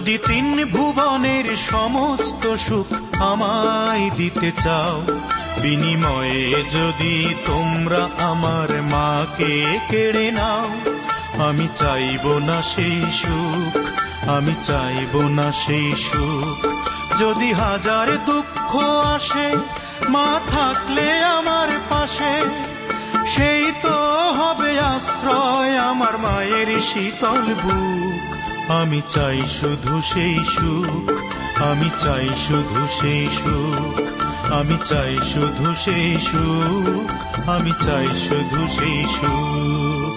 যদি তিন ভুবনের সমস্ত সুখ আমায় দিতে চাও, বিনিময়ে যদি তোমরা আমার মাকে কেড়ে নাও, আমি চাইব না সেই সুখ, আমি চাইব না সেই সুখ। যদি হাজার দুঃখ আসে মা থাকলে আমার পাশে, সেই তো হবে আশ্রয় আমার মায়ের শীতল বুক। আমি চাই শুধু সেই সুখ, আমি চাই শুধু সেই সুখ, আমি চাই শুধু সেই সুখ, আমি চাই শুধু সেই সুখ।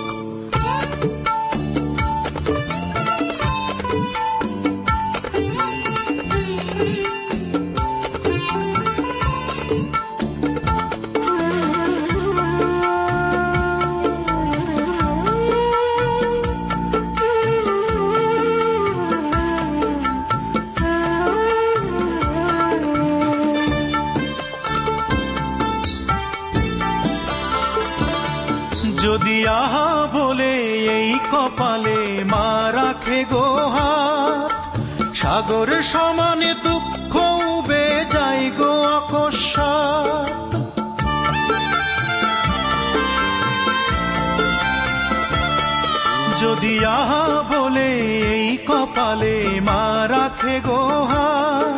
যদি আহা বলে এই কপালে মা রাখে গো হাত, সাগর সমানে দুঃখ উবে যায় গো অকস্মাৎ। যদি আহা বলে এই কপালে মা রাখে গো হাত,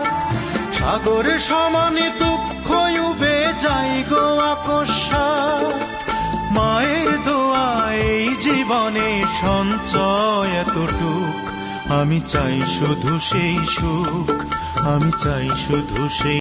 সাগর সমানে দুঃখ উবে যায় গো অকস্মাৎ। মায়ের দোয়া এই জীবনে সঞ্চয় এতটুক, আমি চাই শুধু সেই সুখ, আমি চাই শুধু সেই